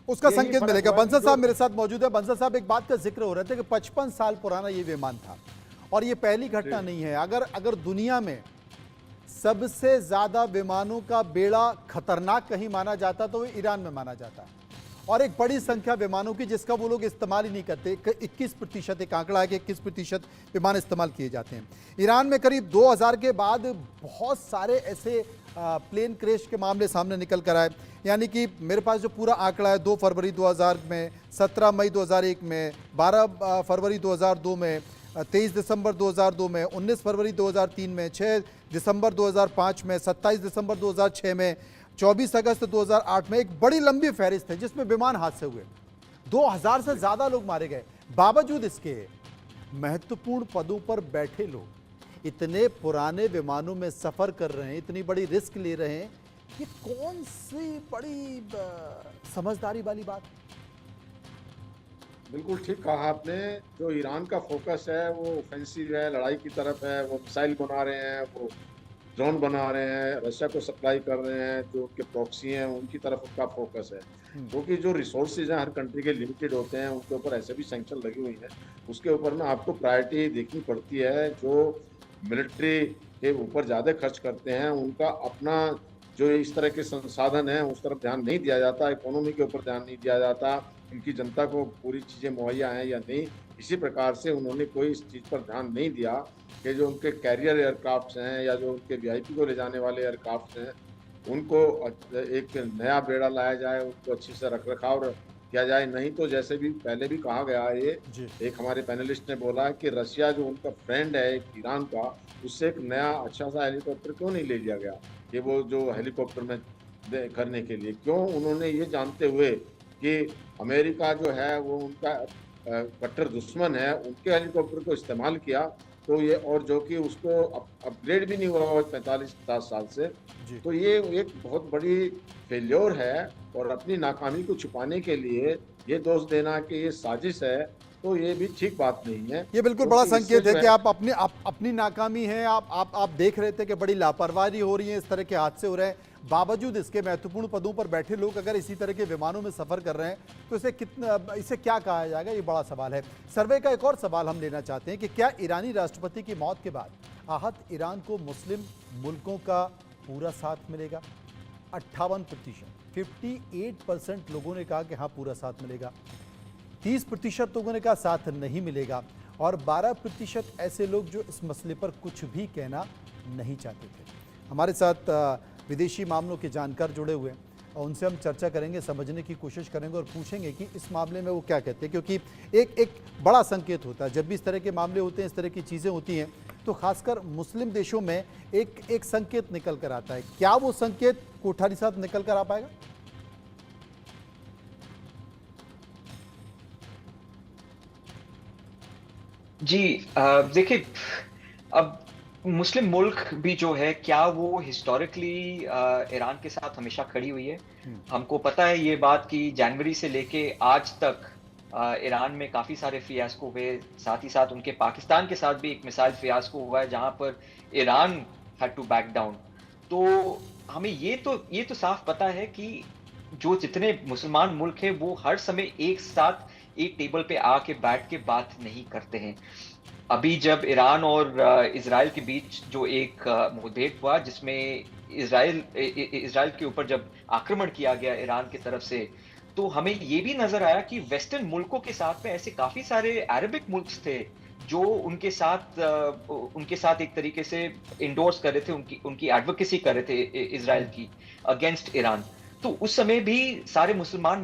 उसका संकेत मिलेगा। बंसल साहब मेरे साथ मौजूद है। बंसल साहब, एक बात का जिक्र हो रहा था कि 55 साल पुराना ये विमान था और ये पहली घटना नहीं है। अगर दुनिया में सबसे ज्यादा विमानों का बेड़ा खतरनाक कहीं माना जाता तो वो ईरान में माना जाता है, और एक बड़ी संख्या विमानों की जिसका वो लोग इस्तेमाल ही नहीं करते। 21%, एक आंकड़ा है कि 21% विमान इस्तेमाल किए जाते हैं। ईरान में करीब 2000 के बाद बहुत सारे ऐसे प्लेन क्रैश के मामले सामने निकल कर आए। यानी कि मेरे पास जो पूरा आंकड़ा है, 2 फरवरी 2000 में, 17 मई 2001 में, 12 फरवरी 2002 में, 23 दिसंबर 2002 में, 19 फरवरी 2003 में, 6 दिसंबर 2005 में, 27 दिसंबर 2006 में, 24 अगस्त 2008 में, एक बड़ी लंबी फहरिस्त है जिसमें विमान हादसे हुए। 2000 से ज्यादा लोग मारे गए। बावजूद इसके महत्वपूर्ण पदों पर बैठे लोग इतने पुराने विमानों में सफर कर रहे हैं, इतनी बड़ी रिस्क ले रहे हैं, ये कौन सी बड़ी समझदारी वाली बात? बिल्कुल ठीक कहा आपने। जो ईरान का फोकस है वो ऑफेंसिव है, लड़ाई की तरफ है। वो मिसाइल बना रहे हैं, वो ड्रोन बना रहे हैं, रशिया को सप्लाई कर रहे हैं, जो उनके प्रॉक्सी हैं उनकी तरफ उनका फोकस है। क्योंकि जो रिसोर्सेज हैं हर कंट्री के लिमिटेड होते हैं, उनके ऊपर ऐसे भी सैंक्शन लगी हुई है, उसके ऊपर में आपको प्रायोरिटी देखनी पड़ती है। जो मिलिट्री के ऊपर ज़्यादा खर्च करते हैं उनका अपना जो इस तरह के संसाधन हैं उस तरफ ध्यान नहीं दिया जाता, इकोनॉमी के ऊपर ध्यान नहीं दिया जाता, उनकी जनता को पूरी चीज़ें मुहैया हैं या नहीं। इसी प्रकार से उन्होंने कोई इस चीज़ पर ध्यान नहीं दिया कि जो उनके कैरियर एयरक्राफ्ट हैं या जो उनके वीआईपी को ले जाने वाले एयरक्राफ्ट हैं उनको एक नया बेड़ा लाया जाए, उनको अच्छी से रख रखाव किया जाए। नहीं तो जैसे भी पहले भी कहा गया है, ये एक हमारे पैनलिस्ट ने बोला कि रशिया जो उनका फ्रेंड है एक ईरान का, उससे एक नया अच्छा सा हेलीकॉप्टर क्यों नहीं ले लिया गया कि वो जो हेलीकॉप्टर में करने के लिए, क्यों उन्होंने ये जानते हुए कि अमेरिका जो है वो उनका कट्टर दुश्मन है, उनके हेलीकॉप्टर को इस्तेमाल किया। तो ये, और जो कि उसको अपग्रेड भी नहीं हुआ 45-50 साल से, तो ये एक बहुत बड़ी फेल्योर है। और अपनी नाकामी को छुपाने के लिए ये दोष देना कि ये साजिश है, तो ये भी ठीक बात नहीं है। ये बिल्कुल बड़ा संकेत है कि आप अपनी नाकामी है, आप देख रहे थे कि बड़ी लापरवाही हो रही है, इस तरह के हादसे हो रहे हैं। बावजूद इसके महत्वपूर्ण पदों पर बैठे लोग अगर इसी तरह के विमानों में सफर कर रहे हैं तो इसे क्या कहा जाएगा, ये बड़ा सवाल है। सर्वे का एक और सवाल हम लेना चाहते हैं कि क्या ईरानी राष्ट्रपति की मौत के बाद आहत ईरान को मुस्लिम मुल्कों का पूरा साथ मिलेगा? 58%, 58% लोगों ने कहा कि हाँ पूरा साथ मिलेगा, 30% लोगों ने कहा साथ नहीं मिलेगा, और 12% ऐसे लोग जो इस मसले पर कुछ भी कहना नहीं चाहते थे। हमारे साथ विदेशी मामलों के जानकार जुड़े हुए हैं और उनसे हम चर्चा करेंगे, समझने की कोशिश करेंगे और पूछेंगे कि इस मामले में वो क्या कहते हैं। क्योंकि एक बड़ा संकेत होता है जब भी इस तरह के मामले होते हैं, इस तरह की चीज़ें होती हैं, तो खासकर मुस्लिम देशों में एक संकेत निकल कर आता है। क्या वो संकेत कोठारी साहब निकल कर आ पाएगा? जी देखिए, अब मुस्लिम मुल्क भी जो है, क्या वो हिस्टोरिकली ईरान के साथ हमेशा खड़ी हुई है? हमको पता है ये बात कि जनवरी से लेके आज तक ईरान में काफ़ी सारे फियास्को हुए, साथ ही साथ उनके पाकिस्तान के साथ भी एक मिसाइल फियास्को हुआ है, जहाँ पर Iran had to back down. तो हमें ये तो साफ पता है कि जो जितने मुसलमान मुल्क हैं, वो हर समय एक साथ एक टेबल पे आके बैठ के बात नहीं करते हैं। अभी जब ईरान और इजराइल के बीच जो एक मुठभेड़ हुआ, जिसमें इजराइल के ऊपर जब आक्रमण किया गया ईरान की तरफ से, तो हमें ये भी नजर आया कि वेस्टर्न मुल्कों के साथ में ऐसे काफी सारे अरबिक मुल्क थे जो उनके साथ एक तरीके से इंडोर्स कर रहे थे, उनकी एडवोकेसी कर रहे थे इजराइल की अगेंस्ट ईरान। तो उस समय भी सारे मुसलमान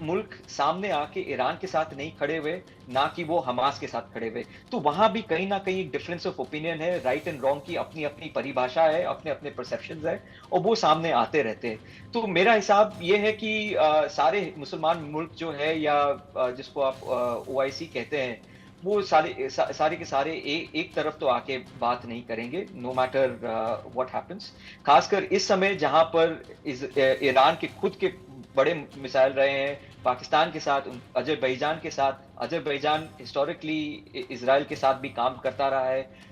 मुल्क सामने आके ईरान के साथ नहीं खड़े हुए, ना कि वो हमास के साथ खड़े हुए। तो वहां भी कहीं ना कहीं डिफरेंस ऑफ ओपिनियन है, राइट एंड रॉन्ग की अपनी अपनी परिभाषा है, अपने अपने परसेप्शंस है, और वो सामने आते रहते हैं। तो मेरा हिसाब ये है कि सारे मुसलमान मुल्क जो है, या जिसको आप ओआईसी कहते हैं, वो सारे के सारे एक तरफ तो आके बात नहीं करेंगे, नो मैटर व्हाट हैपेंस। खासकर इस समय जहां पर ईरान के खुद के बड़े मिसाइल रहे हैं, पाकिस्तान के साथ, अजरबैजान के साथ। अजरबैजान हिस्टोरिकली इजराइल के साथ भी काम करता रहा है।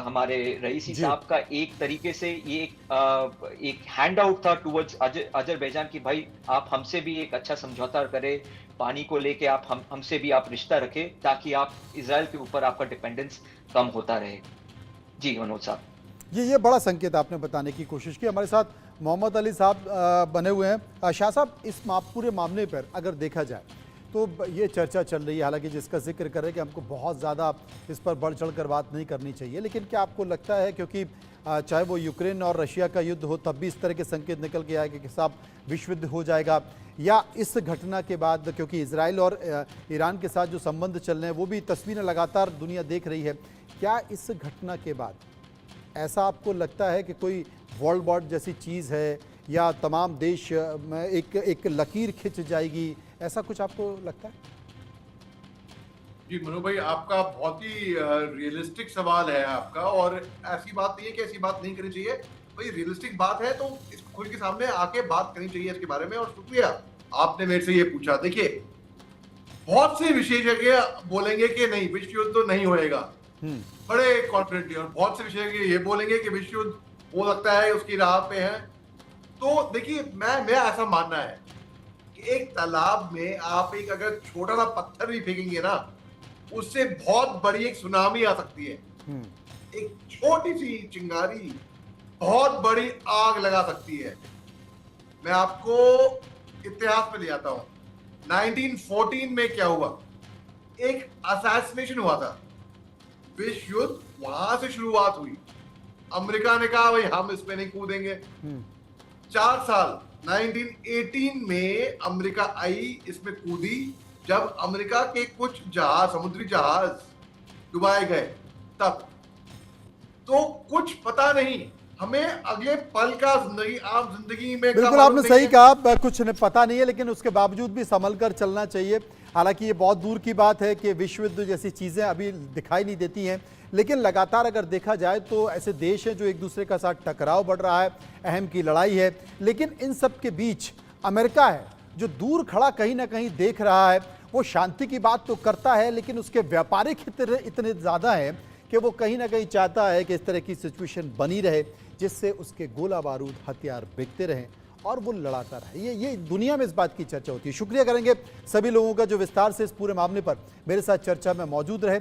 हमारे रईसी साहब का एक तरीके से ये एक हैंड आउट था टुवर्ड्स अजरबैजान की, भाई आप हमसे भी एक अच्छा समझौता करें, पानी को लेके आप हमसे भी आप रिश्ता रखें, ताकि आप इजराइल के ऊपर आपका डिपेंडेंस कम होता रहे। जी मनोज साहब, ये बड़ा संकेत आपने बताने की कोशिश की। हमारे साथ मोहम्मद अली साहब बने हुए हैं। शाह साहब, इस पूरे मामले पर अगर देखा जाए तो ये चर्चा चल रही है, हालांकि जिसका जिक्र कर रहे हैं कि हमको बहुत ज़्यादा इस पर बढ़ चढ़ कर बात नहीं करनी चाहिए, लेकिन क्या आपको लगता है, क्योंकि चाहे वो यूक्रेन और रशिया का युद्ध हो, तब भी इस तरह के संकेत निकल के आएगा कि साहब विश्व युद्ध हो जाएगा, या इस घटना के बाद, क्योंकि इजराइल और ईरान के साथ जो संबंध चल रहे हैं वो भी तस्वीरें लगातार दुनिया देख रही है, क्या इस घटना के बाद ऐसा आपको लगता है कि कोई वर्ल्ड वॉर जैसी चीज़ है, या तमाम देश में एक लकीर खिंच जाएगी, ऐसा कुछ आपको लगता है? जी मनु भाई, आपका बहुत ही रियलिस्टिक सवाल है आपका, और ऐसी बात नहीं है कि ऐसी बात नहीं करनी चाहिए। भाई रियलिस्टिक बात है तो इसको खुल के सामने आके बात करनी चाहिए इसके बारे में। और शुक्रिया आपने मेरे से ये पूछा। देखिए, बहुत से विशेषज्ञ बोलेंगे कि नहीं, विश्व युद्ध तो नहीं होएगा, बड़े कॉन्फिडेंटली, और बहुत से विशेषज्ञ ये बोलेंगे कि विश्व युद्ध हो सकता है उसकी राह पे है। तो देखिए, मैं ऐसा मानना है कि एक तालाब में आप एक अगर छोटा सा पत्थर भी फेंकेंगे ना, उससे बहुत बड़ी एक सुनामी आ सकती है। एक छोटी सी चिंगारी बहुत बड़ी आग लगा सकती है। मैं आपको इतिहास में ले आता हूं। 1914 में क्या हुआ, एक असैसिनेशन हुआ था, विश्व युद्ध वहां से शुरुआत हुई। अमेरिका ने कहा भाई हम इसमें नहीं कूदेंगे। 4 साल 1918 में अमेरिका आई, इसमें कूदी, जब अमेरिका के कुछ जहाज, समुद्री जहाज डुबाए गए तब। तो कुछ पता नहीं, हमें अगले पल का जिंदगी, आम जिंदगी में बिल्कुल आपने सही कहा, कुछ पता नहीं है, लेकिन उसके बावजूद भी संभल कर चलना चाहिए। हालांकि ये बहुत दूर की बात है कि विश्व युद्ध जैसी चीज़ें अभी दिखाई नहीं देती हैं, लेकिन लगातार अगर देखा जाए तो ऐसे देश हैं जो एक दूसरे के साथ टकराव बढ़ रहा है, अहम की लड़ाई है, लेकिन इन सब के बीच अमेरिका है जो दूर खड़ा कहीं ना कहीं देख रहा है। वो शांति की बात तो करता है, लेकिन उसके व्यापारिक हित इतने ज़्यादा हैं कि वो कहीं ना कहीं चाहता है कि इस तरह की सिचुएशन बनी रहे, जिससे उसके गोला बारूद हथियार बिकते रहें और वो लड़ाता रहे। ये दुनिया में इस बात की चर्चा होती है। शुक्रिया करेंगे सभी लोगों का जो विस्तार से इस पूरे मामले पर मेरे साथ चर्चा में मौजूद रहे।